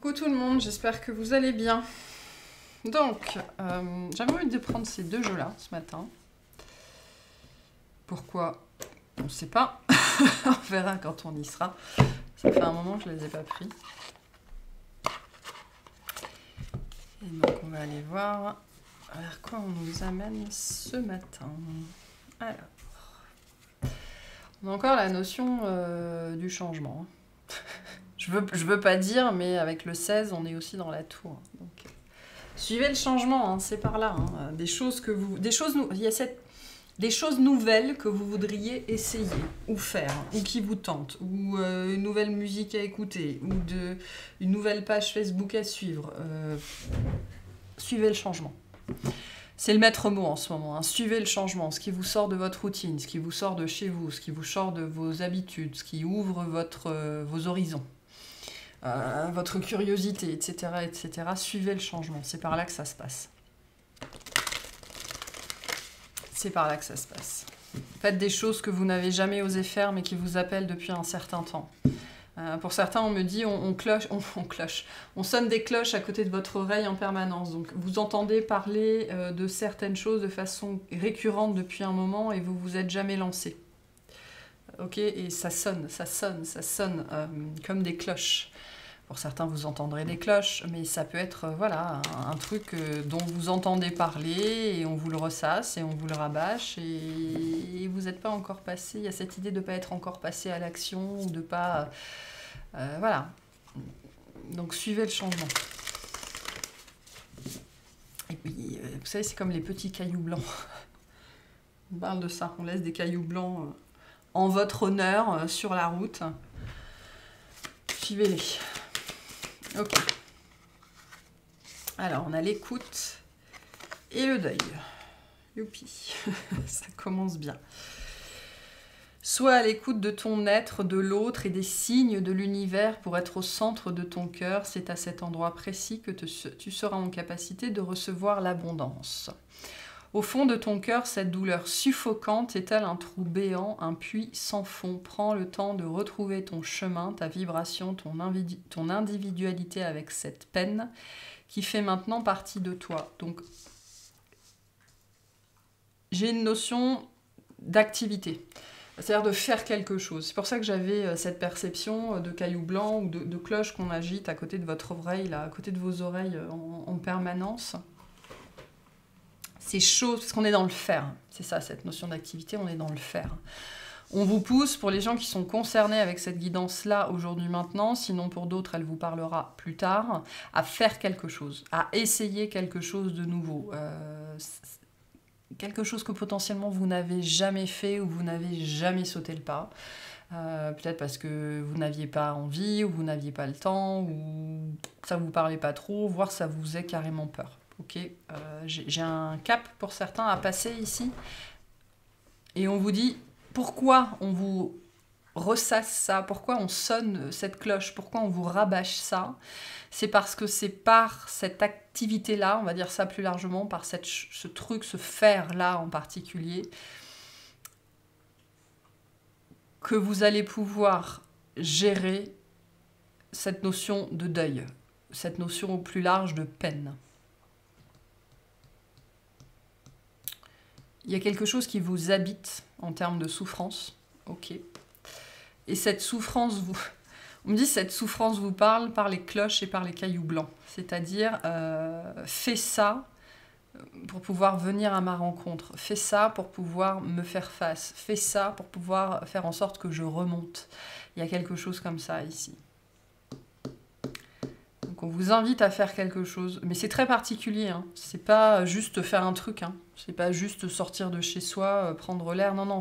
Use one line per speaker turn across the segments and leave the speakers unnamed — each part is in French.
Coucou tout le monde, j'espère que vous allez bien. Donc, j'avais envie de prendre ces deux jeux-là ce matin. Pourquoi? On ne sait pas. On verra quand on y sera. Ça fait un moment que je ne les ai pas pris. Et donc, on va aller voir vers quoi on nous amène ce matin. Alors, on a encore la notion du changement. Je veux pas dire, mais avec le 16, on est aussi dans la tour. Donc, suivez le changement, hein, c'est par là. Hein. Des choses nouvelles que vous voudriez essayer ou faire, ou qui vous tentent, ou une nouvelle musique à écouter, ou une nouvelle page Facebook à suivre. Suivez le changement. C'est le maître mot en ce moment. Hein. Suivez le changement, ce qui vous sort de votre routine, ce qui vous sort de chez vous, ce qui vous sort de vos habitudes, ce qui ouvre vos horizons. Votre curiosité, etc., etc. Suivez le changement. C'est par là que ça se passe. C'est par là que ça se passe. Faites des choses que vous n'avez jamais osé faire, mais qui vous appellent depuis un certain temps. Pour certains, on me dit, on sonne des cloches à côté de votre oreille en permanence. Donc, vous entendez parler de certaines choses de façon récurrente depuis un moment et vous vous êtes jamais lancé. Ok, et ça sonne comme des cloches. Pour certains, vous entendrez des cloches, mais ça peut être voilà, un truc dont vous entendez parler et on vous le ressasse et on vous le rabâche et vous n'êtes pas encore passé. Il y a cette idée de ne pas être encore passé à l'action ou de pas... voilà. Donc, suivez le changement. Et puis, vous savez, c'est comme les petits cailloux blancs. On parle de ça. On laisse des cailloux blancs en votre honneur sur la route. Suivez-les. Ok. Alors, on a l'écoute et le deuil. Youpi. Ça commence bien. Sois à l'écoute de ton être, de l'autre et des signes de l'univers pour être au centre de ton cœur. C'est à cet endroit précis que tu seras en capacité de recevoir l'abondance. Au fond de ton cœur, cette douleur suffocante est-elle un trou béant, un puits sans fond? Prends le temps de retrouver ton chemin, ta vibration, ton individualité avec cette peine qui fait maintenant partie de toi. Donc, j'ai une notion d'activité, c'est-à-dire de faire quelque chose. C'est pour ça que j'avais cette perception de cailloux blancs ou de cloches qu'on agite à côté de votre oreille, là, à côté de vos oreilles en permanence. Ces choses, parce qu'on est dans le faire, c'est ça cette notion d'activité, on est dans le faire. On vous pousse, pour les gens qui sont concernés avec cette guidance-là aujourd'hui maintenant, sinon pour d'autres elle vous parlera plus tard, à faire quelque chose, à essayer quelque chose de nouveau. Quelque chose que potentiellement vous n'avez jamais fait ou vous n'avez jamais sauté le pas. Peut-être parce que vous n'aviez pas envie, ou vous n'aviez pas le temps, ou ça ne vous parlait pas trop, voire ça vous faisait carrément peur. Ok, j'ai un cap pour certains à passer ici. Et on vous dit pourquoi on vous ressasse ça, pourquoi on sonne cette cloche, pourquoi on vous rabâche ça. C'est parce que c'est par cette activité-là, on va dire ça plus largement, par ce truc, ce faire-là en particulier, que vous allez pouvoir gérer cette notion de deuil, cette notion au plus large de peine. Il y a quelque chose qui vous habite en termes de souffrance, ok. Et cette souffrance, on me dit cette souffrance vous parle par les cloches et par les cailloux blancs. C'est-à-dire, fais ça pour pouvoir venir à ma rencontre. Fais ça pour pouvoir me faire face. Fais ça pour pouvoir faire en sorte que je remonte. Il y a quelque chose comme ça ici. Donc on vous invite à faire quelque chose, mais c'est très particulier, hein. C'est pas juste faire un truc, hein. C'est pas juste sortir de chez soi, prendre l'air, non,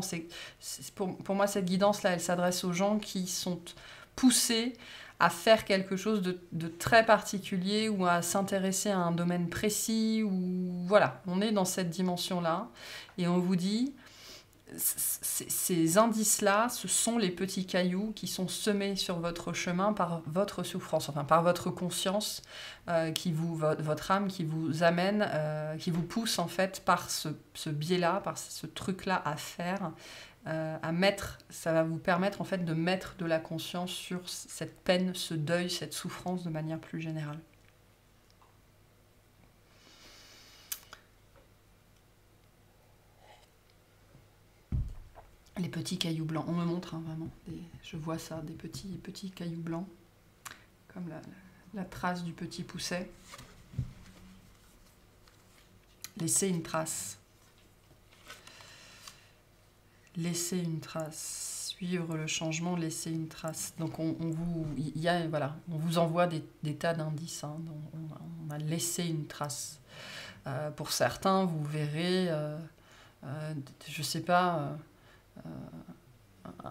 pour moi cette guidance-là, elle s'adresse aux gens qui sont poussés à faire quelque chose de très particulier ou à s'intéresser à un domaine précis, ou voilà, on est dans cette dimension-là, et on vous dit... Ces indices-là, ce sont les petits cailloux qui sont semés sur votre chemin par votre souffrance, enfin par votre conscience, votre âme qui vous amène, qui vous pousse en fait par ce biais-là, par ce truc-là à faire. à mettre, ça va vous permettre en fait de mettre de la conscience sur cette peine, ce deuil, cette souffrance de manière plus générale. Les petits cailloux blancs, on me montre vraiment, je vois ça, des petits cailloux blancs, comme la trace du petit pousset. Laissez une trace. Laissez une trace. Suivre le changement, laisser une trace. Donc on vous envoie des tas d'indices. Hein. On a laissé une trace. Pour certains, vous verrez, je sais pas,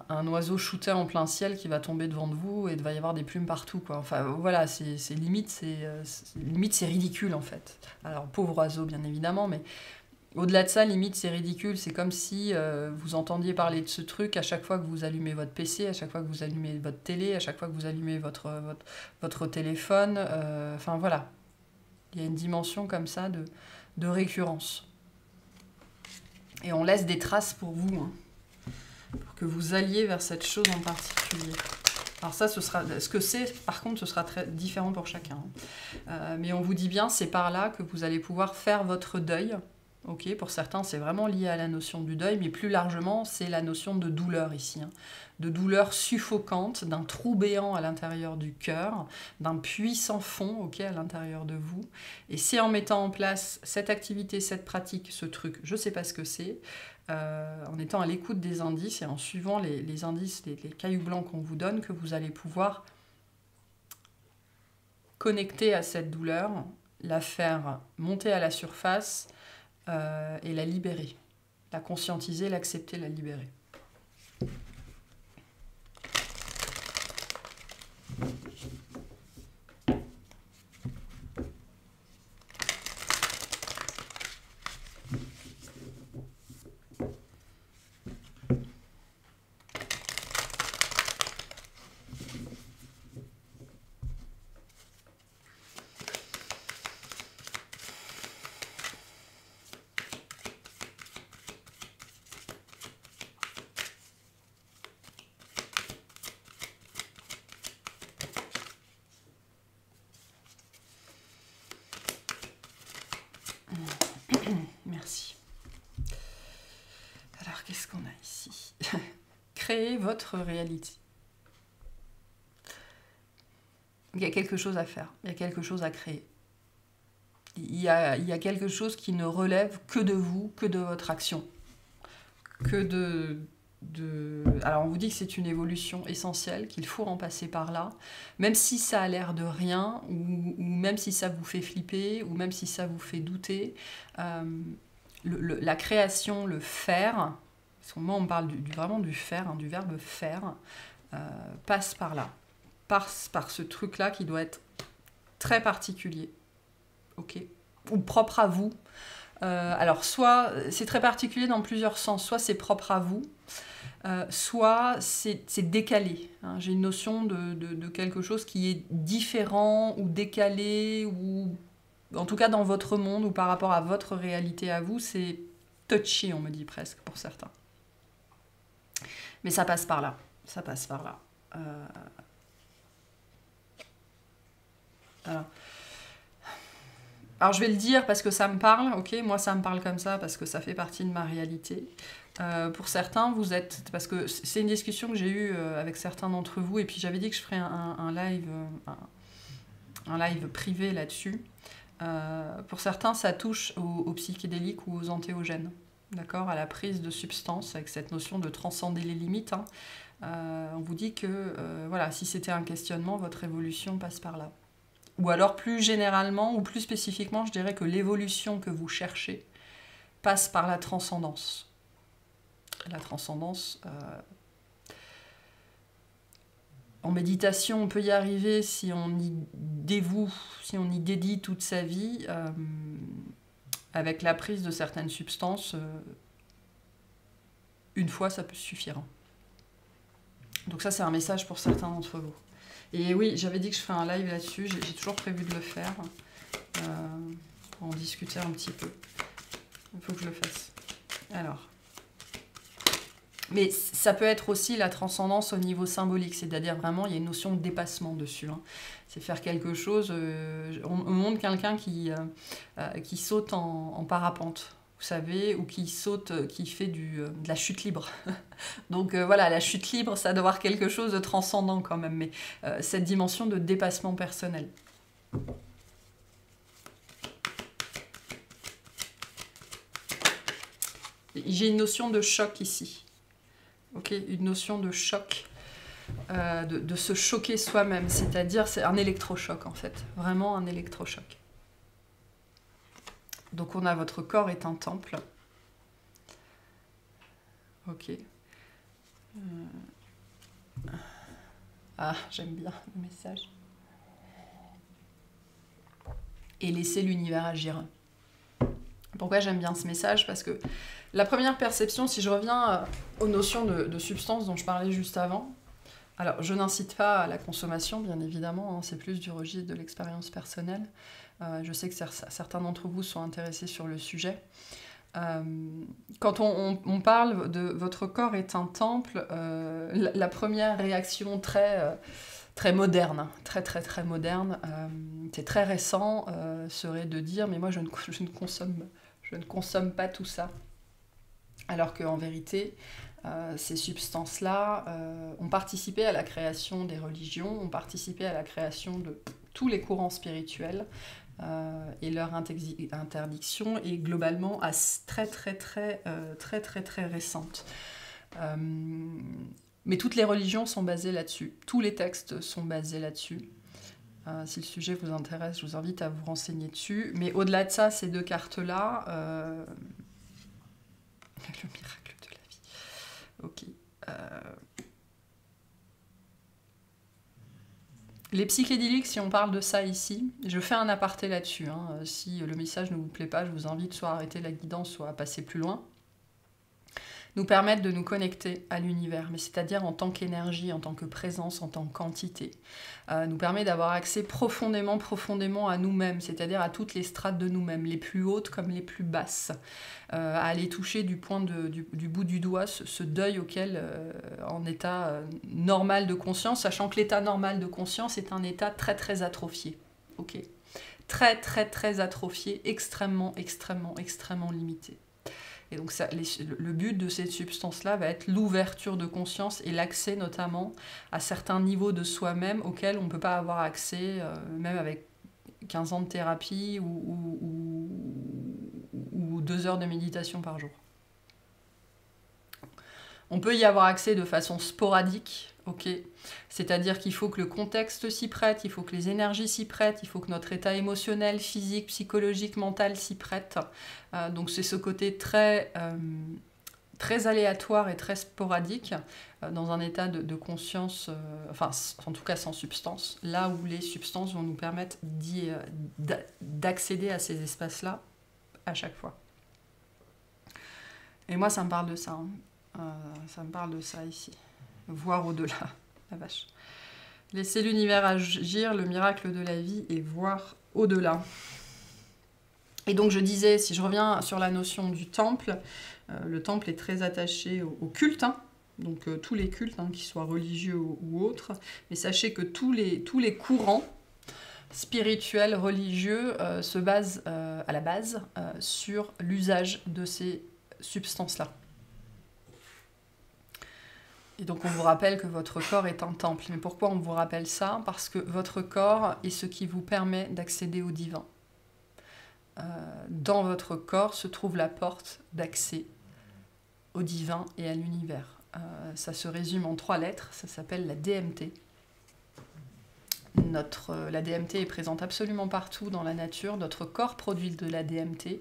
un oiseau shooté en plein ciel qui va tomber devant de vous et il va y avoir des plumes partout, quoi. Enfin voilà, c'est limite c'est ridicule en fait. Alors pauvre oiseau bien évidemment, mais au-delà de ça, limite c'est ridicule. C'est comme si vous entendiez parler de ce truc à chaque fois que vous allumez votre PC, à chaque fois que vous allumez votre télé, à chaque fois que vous allumez votre téléphone. Enfin voilà, il y a une dimension comme ça de récurrence. Et on laisse des traces pour vous, hein, pour que vous alliez vers cette chose en particulier. Alors ça, ce que c'est, par contre, ce sera très différent pour chacun. Mais on vous dit bien, c'est par là que vous allez pouvoir faire votre deuil. Okay, pour certains, c'est vraiment lié à la notion du deuil, mais plus largement, c'est la notion de douleur ici. Hein. De douleur suffocante, d'un trou béant à l'intérieur du cœur, d'un puissant fond, okay, à l'intérieur de vous. Et c'est en mettant en place cette activité, cette pratique, ce truc, je ne sais pas ce que c'est, en étant à l'écoute des indices et en suivant les indices, les cailloux blancs qu'on vous donne, que vous allez pouvoir connecter à cette douleur, la faire monter à la surface, et la libérer, la conscientiser, l'accepter, la libérer. Merci. Alors, qu'est-ce qu'on a ici? Créez votre réalité. Il y a quelque chose à faire, il y a quelque chose à créer. Il y a quelque chose qui ne relève que de vous, que de votre action. Alors on vous dit que c'est une évolution essentielle, qu'il faut en passer par là, même si ça a l'air de rien, ou même si ça vous fait flipper, ou même si ça vous fait douter. La création, le faire, parce que moi on parle vraiment du faire, hein, du verbe faire, passe par là, passe par ce truc-là qui doit être très particulier, ok, ou propre à vous. Alors soit c'est très particulier dans plusieurs sens, soit c'est propre à vous, soit c'est décalé. Hein. J'ai une notion de quelque chose qui est différent ou décalé, ou en tout cas dans votre monde ou par rapport à votre réalité à vous, c'est touchy, on me dit presque pour certains. Mais ça passe par là, ça passe par là. Alors je vais le dire parce que ça me parle, ok, moi ça me parle comme ça parce que ça fait partie de ma réalité. Pour certains, vous êtes, parce que c'est une discussion que j'ai eue avec certains d'entre vous, et puis j'avais dit que je ferais un live privé là-dessus. Pour certains, ça touche aux psychédéliques ou aux antéogènes, d'accord, à la prise de substances, avec cette notion de transcender les limites. Hein. On vous dit que, voilà, si c'était un questionnement, votre évolution passe par là. Ou alors plus généralement, ou plus spécifiquement, je dirais que l'évolution que vous cherchez passe par la transcendance. La transcendance, en méditation, on peut y arriver si on y dévoue, si on y dédie toute sa vie, avec la prise de certaines substances, une fois, ça peut suffire. Donc ça, c'est un message pour certains d'entre vous. Et oui, j'avais dit que je ferais un live là-dessus, j'ai toujours prévu de le faire, pour en discuter un petit peu. Il faut que je le fasse. Alors, Mais ça peut être aussi la transcendance au niveau symbolique, c'est-à-dire vraiment, il y a une notion de dépassement dessus. Hein. C'est faire quelque chose... on montre quelqu'un qui saute en parapente, vous savez, ou qui saute, qui fait de la chute libre. Donc voilà, la chute libre, ça doit avoir quelque chose de transcendant quand même, mais cette dimension de dépassement personnel. J'ai une notion de choc ici. Ok, une notion de choc, de se choquer soi-même, c'est-à-dire c'est un électrochoc en fait, vraiment un électrochoc. Donc on a votre corps est un temple. Ok. Ah, j'aime bien le message. Et laisser l'univers agir. Pourquoi j'aime bien ce message? Parce que la première perception, si je reviens aux notions de substance dont je parlais juste avant, alors je n'incite pas à la consommation, bien évidemment, hein, c'est plus du registre de l'expérience personnelle. Je sais que certains d'entre vous sont intéressés sur le sujet. Quand on parle de votre corps est un temple, la première réaction très moderne, très moderne, c'est très récent, serait de dire mais moi je ne consomme pas tout ça. Alors qu'en vérité, ces substances-là ont participé à la création des religions, ont participé à la création de tous les courants spirituels, et leur interdiction est globalement très récente. Mais toutes les religions sont basées là-dessus, tous les textes sont basés là-dessus. Si le sujet vous intéresse, je vous invite à vous renseigner dessus. Mais au-delà de ça, ces deux cartes-là, le miracle de la vie. Ok. Les psychédéliques, si on parle de ça ici, je fais un aparté là-dessus. Hein. Si le message ne vous plaît pas, je vous invite soit à arrêter la guidance, soit à passer plus loin. Nous permettent de nous connecter à l'univers, mais c'est-à-dire en tant qu'énergie, en tant que présence, en tant que quantité. Nous permet d'avoir accès profondément à nous-mêmes, c'est-à-dire à toutes les strates de nous-mêmes, les plus hautes comme les plus basses, à aller toucher du bout du doigt ce deuil auquel, en état normal de conscience, sachant que l'état normal de conscience est un état très atrophié. Ok. Très atrophié, extrêmement limité. Et donc le but de cette substance-là va être l'ouverture de conscience et l'accès notamment à certains niveaux de soi-même auxquels on ne peut pas avoir accès, même avec 15 ans de thérapie ou 2 heures de méditation par jour. On peut y avoir accès de façon sporadique, ok, c'est-à-dire qu'il faut que le contexte s'y prête, il faut que les énergies s'y prêtent, il faut que notre état émotionnel, physique, psychologique, mental s'y prête. Donc c'est ce côté très aléatoire et très sporadique, dans un état de conscience, enfin en tout cas sans substance, là où les substances vont nous permettre d'accéder à ces espaces-là à chaque fois. Et moi ça me parle de ça, hein. Ça me parle de ça ici. Voir au-delà, la vache. Laisser l'univers agir, le miracle de la vie, et voir au-delà. Et donc je disais, si je reviens sur la notion du temple, le temple est très attaché au culte, hein, donc tous les cultes, hein, qu'ils soient religieux ou autres, mais sachez que tous les courants spirituels, religieux, se basent à la base sur l'usage de ces substances-là. Et donc on vous rappelle que votre corps est un temple. Mais pourquoi on vous rappelle ça? Parce que votre corps est ce qui vous permet d'accéder au divin. Dans votre corps se trouve la porte d'accès au divin et à l'univers. Ça se résume en 3 lettres, ça s'appelle la DMT. La DMT est présente absolument partout dans la nature. Notre corps produit de la DMT,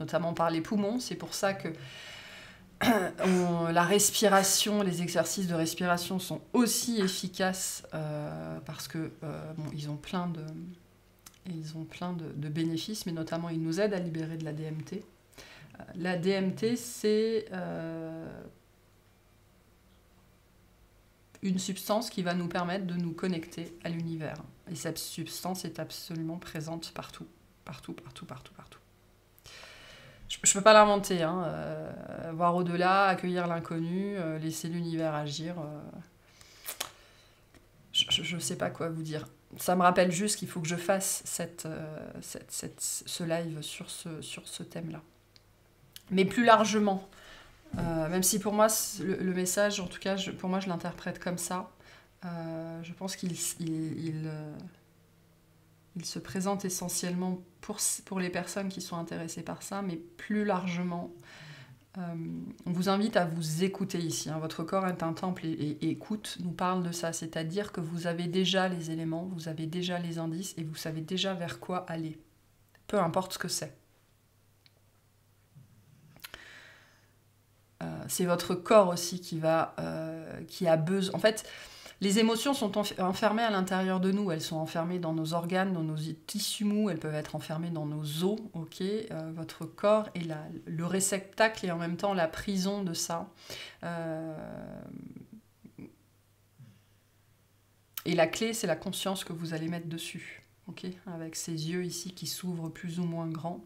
notamment par les poumons. C'est pour ça que la respiration, les exercices de respiration sont aussi efficaces parce que ils ont plein de bénéfices, mais notamment ils nous aident à libérer de la DMT. La DMT, c'est une substance qui va nous permettre de nous connecter à l'univers. Et cette substance est absolument présente partout. je peux pas l'inventer, hein. Voir au-delà, accueillir l'inconnu, laisser l'univers agir. Je sais pas quoi vous dire. Ça me rappelle juste qu'il faut que je fasse ce live sur ce thème-là. Mais plus largement, même si pour moi, le message, en tout cas, pour moi, je l'interprète comme ça. Je pense qu'il se présente essentiellement pour les personnes qui sont intéressées par ça, mais plus largement, on vous invite à vous écouter ici. Hein. Votre corps est un temple et écoute nous parle de ça, c'est-à-dire que vous avez déjà les éléments, vous avez déjà les indices et vous savez déjà vers quoi aller, peu importe ce que c'est. C'est votre corps aussi qui a besoin. En fait, les émotions sont enfermées à l'intérieur de nous. Elles sont enfermées dans nos organes, dans nos tissus mous. Elles peuvent être enfermées dans nos os. Ok, votre corps est le réceptacle et en même temps la prison de ça. Et la clé, c'est la conscience que vous allez mettre dessus. Ok, avec ces yeux ici qui s'ouvrent plus ou moins grands.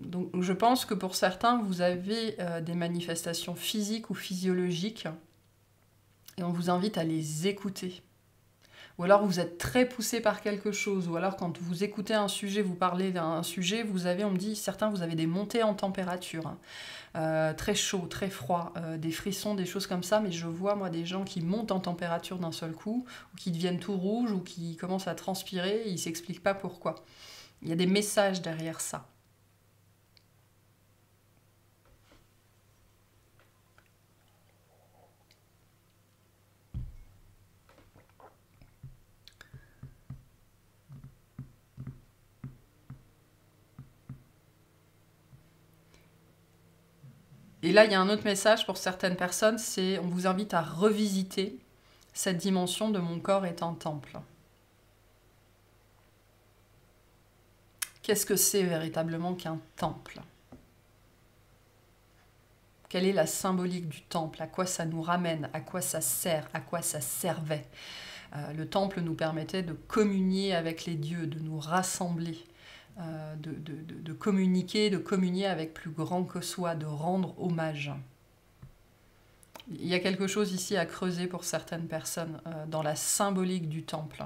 Donc je pense que pour certains, vous avez des manifestations physiques ou physiologiques et on vous invite à les écouter. Ou alors vous êtes très poussé par quelque chose, ou alors quand vous écoutez un sujet, vous parlez d'un sujet, on me dit, certains, vous avez des montées en température, hein, très chaud, très froid, des frissons, des choses comme ça, mais je vois, moi, des gens qui montent en température d'un seul coup, ou qui deviennent tout rouges, ou qui commencent à transpirer, et ils ne s'expliquent pas pourquoi. Il y a des messages derrière ça. Et là, il y a un autre message pour certaines personnes, c'est on vous invite à revisiter cette dimension de mon corps est un temple. Qu'est-ce que c'est véritablement qu'un temple? Quelle est la symbolique du temple? À quoi ça nous ramène? À quoi ça sert? À quoi ça servait? Le temple nous permettait de communier avec les dieux, de nous rassembler. De communiquer, de communier avec plus grand que soi, de rendre hommage. Il y a quelque chose ici à creuser pour certaines personnes dans la symbolique du temple.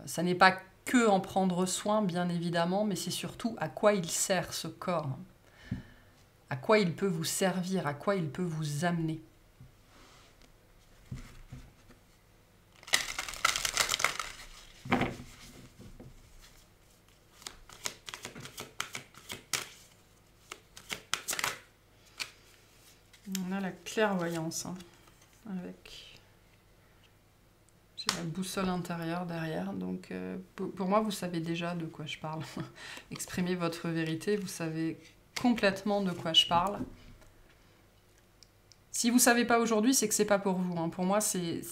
Ça n'est pas que en prendre soin, bien évidemment, mais c'est surtout à quoi il sert ce corps, à quoi il peut vous servir, à quoi il peut vous amener. On a la clairvoyance, hein, avec... J'ai la boussole intérieure derrière, donc pour moi, vous savez déjà de quoi je parle. Exprimez votre vérité, vous savez complètement de quoi je parle. Si vous ne savez pas aujourd'hui, c'est que ce n'est pas pour vous. Hein. Pour moi, c'est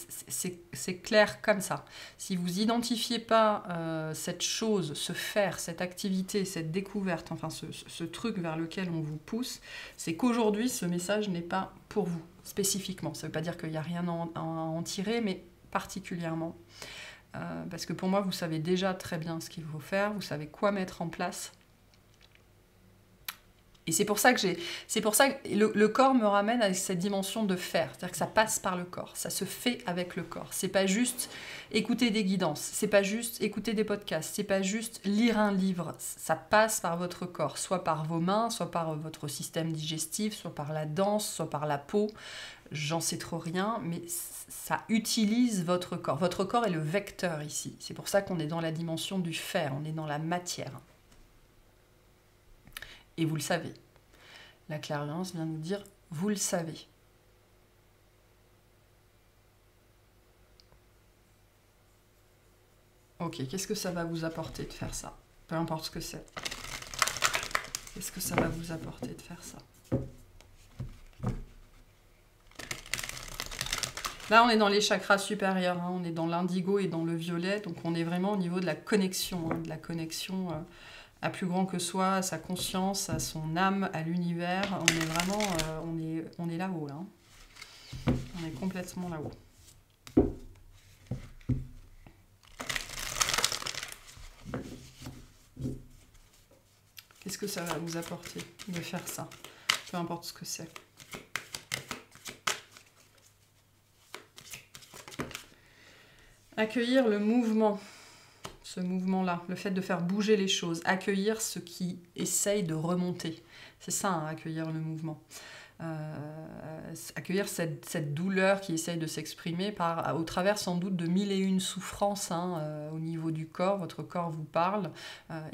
clair comme ça. Si vous n'identifiez pas cette chose, ce faire, cette activité, cette découverte, enfin ce truc vers lequel on vous pousse, c'est qu'aujourd'hui, ce message n'est pas pour vous, spécifiquement. Ça ne veut pas dire qu'il n'y a rien à en tirer, mais particulièrement. Parce que pour moi, vous savez déjà très bien ce qu'il faut faire, vous savez quoi mettre en place. Et c'est pour ça que le corps me ramène à cette dimension de faire, c'est-à-dire que ça passe par le corps, ça se fait avec le corps. C'est pas juste écouter des guidances, c'est pas juste écouter des podcasts, c'est pas juste lire un livre, ça passe par votre corps, soit par vos mains, soit par votre système digestif, soit par la danse, soit par la peau. J'en sais trop rien, mais ça utilise votre corps. Votre corps est le vecteur ici. C'est pour ça qu'on est dans la dimension du faire, on est dans la matière. Et vous le savez. La clairvoyance vient nous dire, vous le savez. Ok, qu'est-ce que ça va vous apporter de faire ça? Peu importe ce que c'est. Qu'est-ce que ça va vous apporter de faire ça? Là, on est dans les chakras supérieurs, hein, on est dans l'indigo et dans le violet, donc on est vraiment au niveau de la connexion, hein, de la connexion à plus grand que soi, à sa conscience, à son âme, à l'univers. On est vraiment, on est là-haut, là. Hein. On est complètement là-haut. Qu'est-ce Qu'est-ce que ça va vous apporter de faire ça? Peu importe ce que c'est. Accueillir le mouvement, ce mouvement-là, le fait de faire bouger les choses, accueillir ce qui essaye de remonter. C'est ça, hein, accueillir le mouvement. Accueillir cette douleur qui essaye de s'exprimer au travers sans doute de 1001 souffrances hein, au niveau du corps. Votre corps vous parle,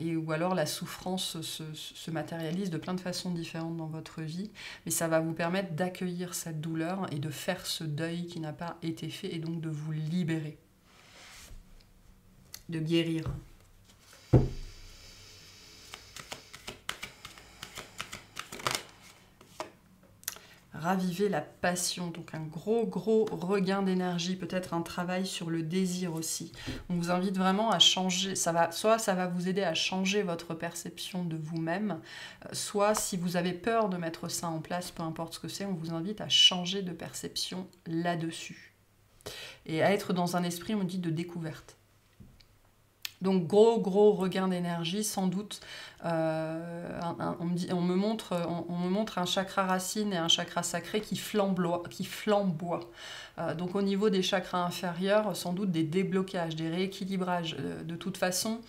ou alors la souffrance se matérialise de plein de façons différentes dans votre vie. Mais ça va vous permettre d'accueillir cette douleur et de faire ce deuil qui n'a pas été fait et donc de vous libérer. De guérir. Raviver la passion, donc un gros regain d'énergie, peut-être un travail sur le désir aussi. On vous invite vraiment à changer, soit ça va vous aider à changer votre perception de vous-même, soit si vous avez peur de mettre ça en place, peu importe ce que c'est, on vous invite à changer de perception là-dessus. Et à être dans un esprit, on dit, de découverte. Donc gros regain d'énergie, sans doute. On me montre un chakra racine et un chakra sacré qui flamboient. Donc au niveau des chakras inférieurs, sans doute des déblocages, des rééquilibrages. De toute façon,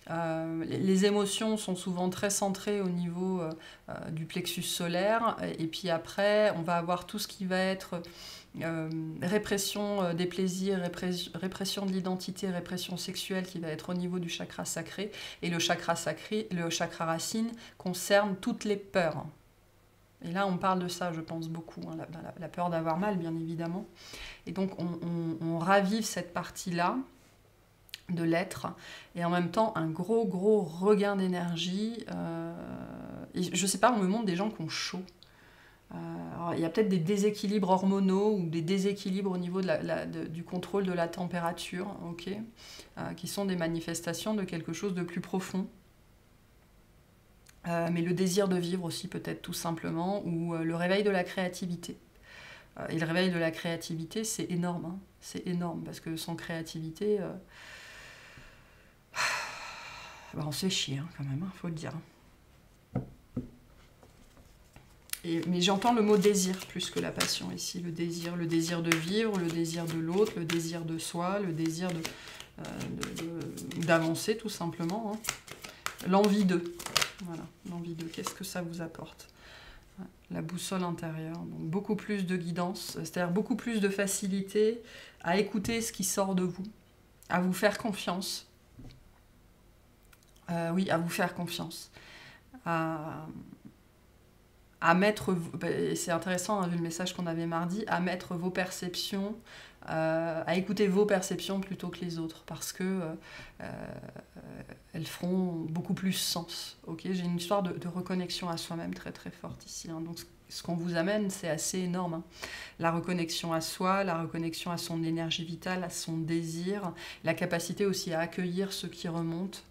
les émotions sont souvent très centrées au niveau du plexus solaire. Et puis après, on va avoir tout ce qui va être... répression des plaisirs, répression de l'identité, répression sexuelle qui va être au niveau du chakra sacré. Et le chakra sacré, le chakra racine concerne toutes les peurs. Et là, on parle de ça, je pense, beaucoup. Hein, la peur d'avoir mal, bien évidemment. Et donc, on ravive cette partie-là de l'être. Et en même temps, un gros regain d'énergie. Et je sais pas, on me montre des gens qui ont chaud. Alors, il y a peut-être des déséquilibres hormonaux ou des déséquilibres au niveau du contrôle de la température, okay, qui sont des manifestations de quelque chose de plus profond. Mais le désir de vivre aussi peut-être tout simplement, ou le réveil de la créativité. Et le réveil de la créativité, c'est énorme. Hein. C'est énorme, parce que sans créativité, on se fait chier hein, quand même, hein, faut le dire. Mais j'entends le mot désir plus que la passion ici. Le désir de vivre, le désir de l'autre, le désir de soi, le désir d'avancer tout simplement. Hein. L'envie d'eux. Voilà, l'envie d'eux. Qu'est-ce que ça vous apporte? La boussole intérieure. Donc beaucoup plus de guidance, c'est-à-dire beaucoup plus de facilité à écouter ce qui sort de vous, à vous faire confiance. Oui, à vous faire confiance. À mettre, c'est intéressant, hein, vu le message qu'on avait mardi, à mettre vos perceptions, à écouter vos perceptions plutôt que les autres, parce que elles feront beaucoup plus sens. Okay, j'ai une histoire de reconnexion à soi-même très forte ici. Hein, donc ce qu'on vous amène, c'est assez énorme. Hein. La reconnexion à soi, la reconnexion à son énergie vitale, à son désir, la capacité aussi à accueillir ce qui remonte,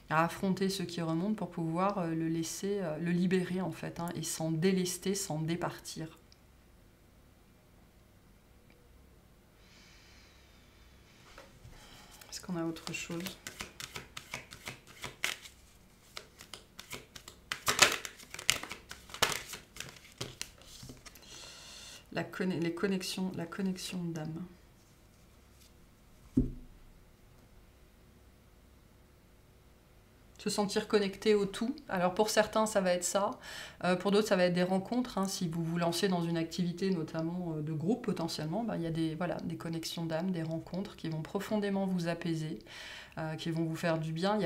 à affronter ce qui remonte pour pouvoir le laisser, le libérer en fait, hein, et s'en délester, s'en départir. Est-ce qu'on a autre chose? La connexion d'âme. Se sentir connecté au tout. Alors pour certains, ça va être ça. Pour d'autres, ça va être des rencontres. Hein. Si vous vous lancez dans une activité, notamment de groupe potentiellement, il y a des connexions d'âme, des rencontres qui vont profondément vous apaiser, qui vont vous faire du bien.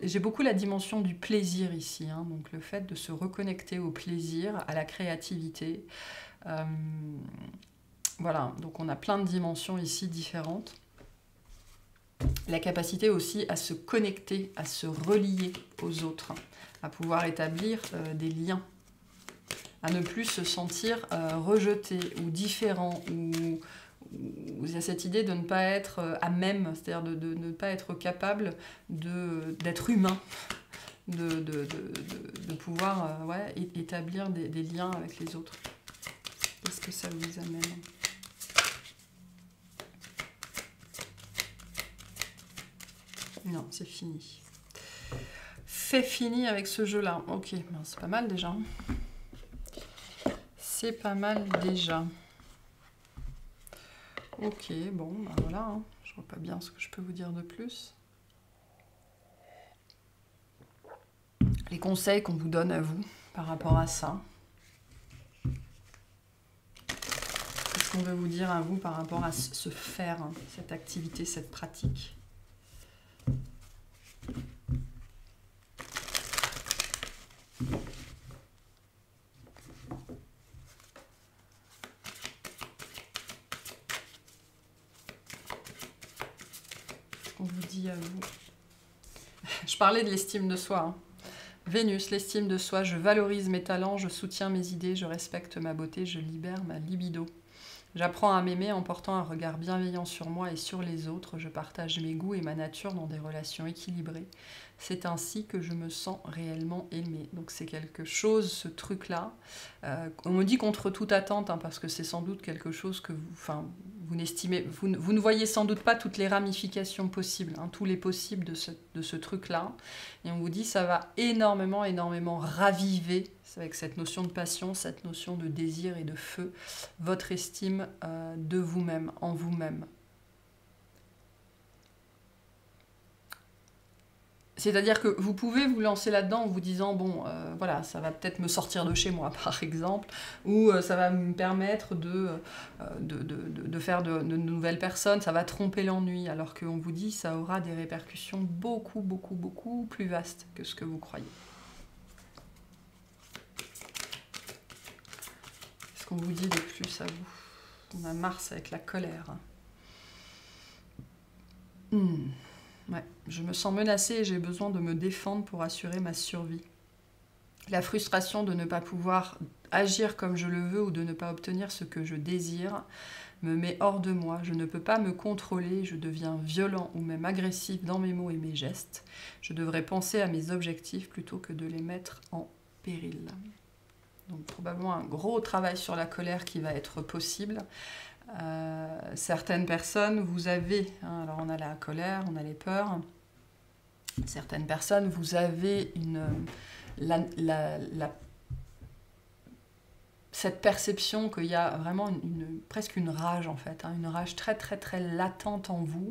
J'ai beaucoup la dimension du plaisir ici. Hein. Donc le fait de se reconnecter au plaisir, à la créativité. Voilà, donc on a plein de dimensions ici différentes. La capacité aussi à se connecter, à se relier aux autres, à pouvoir établir des liens, à ne plus se sentir rejeté ou différent, ou il y a cette idée de ne pas être à même, c'est-à-dire de ne pas être capable d'être humain, de pouvoir établir des liens avec les autres. Qu'est-ce que ça vous amène ? Non, c'est fini. fait fini avec ce jeu-là. Ok, ben, c'est pas mal déjà. C'est pas mal déjà. Ok, bon, ben voilà. Hein. Je vois pas bien ce que je peux vous dire de plus. Les conseils qu'on vous donne à vous par rapport à ça. Qu'est-ce qu'on veut vous dire à vous par rapport à ce faire, hein, cette activité, cette pratique? Qu'est-ce qu'on vous dit à vous? Je parlais de l'estime de soi. Hein. Vénus, l'estime de soi, je valorise mes talents, je soutiens mes idées, je respecte ma beauté, je libère ma libido. J'apprends à m'aimer en portant un regard bienveillant sur moi et sur les autres. Je partage mes goûts et ma nature dans des relations équilibrées. C'est ainsi que je me sens réellement aimée. Donc c'est quelque chose, ce truc-là. On me dit contre toute attente, hein, parce que c'est sans doute quelque chose que vous n'estimez, vous ne voyez sans doute pas toutes les ramifications possibles, hein, tous les possibles de ce truc-là. Et on vous dit ça va énormément, énormément raviver, avec cette notion de passion, cette notion de désir et de feu, votre estime de vous-même, en vous-même. C'est-à-dire que vous pouvez vous lancer là-dedans en vous disant, bon, voilà, ça va peut-être me sortir de chez moi, par exemple, ou ça va me permettre de faire de nouvelles personnes, ça va tromper l'ennui, alors qu'on vous dit ça aura des répercussions beaucoup, beaucoup, beaucoup plus vastes que ce que vous croyez. Qu'est-ce qu'on vous dit de plus à vous? On a Mars avec la colère. Ouais, je me sens menacée et j'ai besoin de me défendre pour assurer ma survie. La frustration de ne pas pouvoir agir comme je le veux ou de ne pas obtenir ce que je désire me met hors de moi. Je ne peux pas me contrôler, je deviens violent ou même agressif dans mes mots et mes gestes. Je devrais penser à mes objectifs plutôt que de les mettre en péril. Donc probablement un gros travail sur la colère qui va être possible. Certaines personnes, vous avez, hein, alors on a la colère, on a les peurs. Certaines personnes, vous avez cette perception qu'il y a vraiment presque une rage en fait, hein, une rage très très très latente en vous,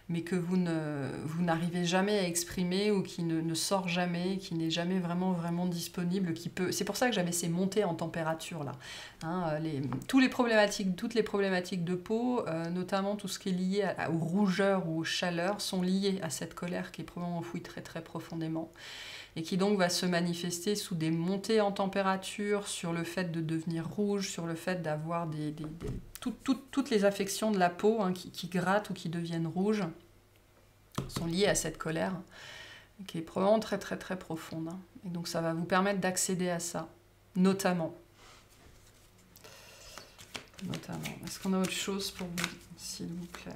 mais que vous n'arrivez jamais à exprimer ou qui ne sort jamais, qui n'est jamais vraiment disponible, c'est pour ça que j'avais ces montées en température là. Hein, toutes les problématiques de peau, notamment tout ce qui est lié aux rougeurs ou aux chaleurs, sont liées à cette colère qui est probablement enfouie très très profondément et qui donc va se manifester sous des montées en température, sur le fait de devenir rouge, sur le fait d'avoir toutes les affections de la peau, hein, qui grattent ou qui deviennent rouges, sont liées à cette colère, qui est probablement très très très profonde. Hein. Et donc ça va vous permettre d'accéder à ça, notamment. Est-ce qu'on a autre chose pour vous, s'il vous plaît?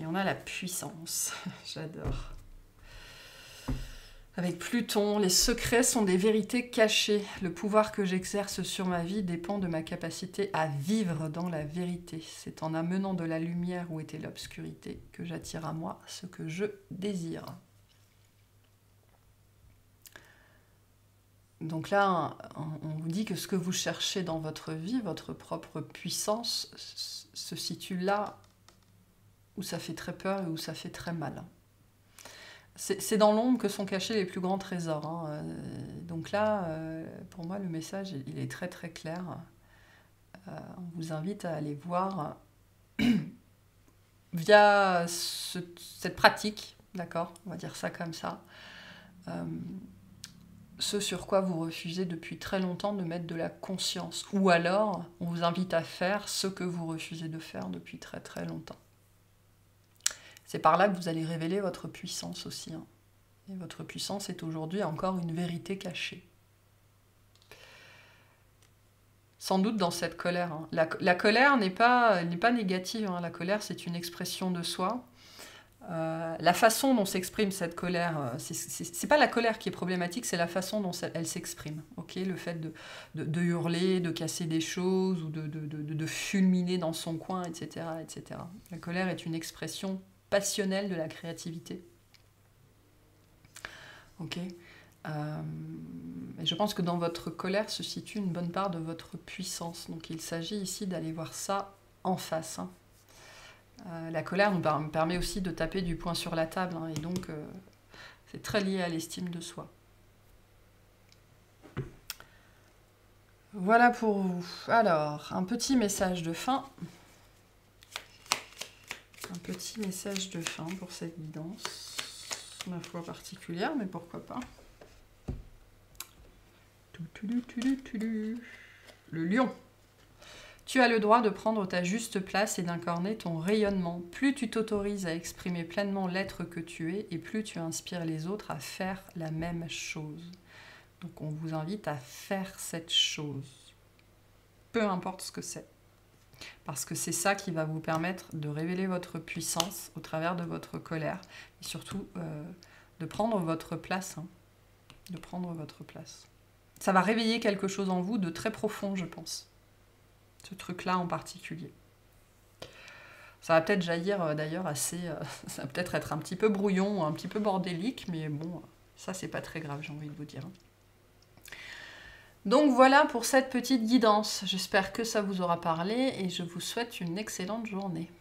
Et on a la puissance, j'adore. Avec Pluton, les secrets sont des vérités cachées. Le pouvoir que j'exerce sur ma vie dépend de ma capacité à vivre dans la vérité. C'est en amenant de la lumière où était l'obscurité que j'attire à moi ce que je désire. Donc là, on vous dit que ce que vous cherchez dans votre vie, votre propre puissance, se situe là où ça fait très peur et où ça fait très mal. C'est dans l'ombre que sont cachés les plus grands trésors. Hein. Donc là, pour moi, le message, il est très très clair. On vous invite à aller voir via cette pratique, d'accord, on va dire ça comme ça, ce sur quoi vous refusez depuis très longtemps de mettre de la conscience. Ou alors, on vous invite à faire ce que vous refusez de faire depuis très très longtemps. C'est par là que vous allez révéler votre puissance aussi. Hein. Et votre puissance est aujourd'hui encore une vérité cachée. Sans doute dans cette colère. Hein. La colère n'est pas négative. Hein. La colère, c'est une expression de soi. La façon dont s'exprime cette colère, c'est pas la colère qui est problématique, c'est la façon dont elle s'exprime. Okay, le fait de hurler, de casser des choses, ou de fulminer dans son coin, etc., etc. La colère est une expression passionnelle de la créativité. Ok. Et je pense que dans votre colère se situe une bonne part de votre puissance. Donc il s'agit ici d'aller voir ça en face. Hein. La colère nous permet aussi de taper du poing sur la table. Hein, et donc c'est très lié à l'estime de soi. Voilà pour vous. Alors, un petit message de fin. Un petit message de fin pour cette guidance. Ma foi particulière, mais pourquoi pas. Le lion. Tu as le droit de prendre ta juste place et d'incarner ton rayonnement. Plus tu t'autorises à exprimer pleinement l'être que tu es, et plus tu inspires les autres à faire la même chose. Donc on vous invite à faire cette chose. Peu importe ce que c'est. Parce que c'est ça qui va vous permettre de révéler votre puissance au travers de votre colère. Et surtout, de prendre votre place. Hein. De prendre votre place. Ça va réveiller quelque chose en vous de très profond, je pense. Ce truc-là en particulier. Ça va peut-être jaillir d'ailleurs assez... ça va peut-être être un petit peu brouillon, un petit peu bordélique, mais bon, ça c'est pas très grave, j'ai envie de vous dire. Donc voilà pour cette petite guidance. J'espère que ça vous aura parlé et je vous souhaite une excellente journée.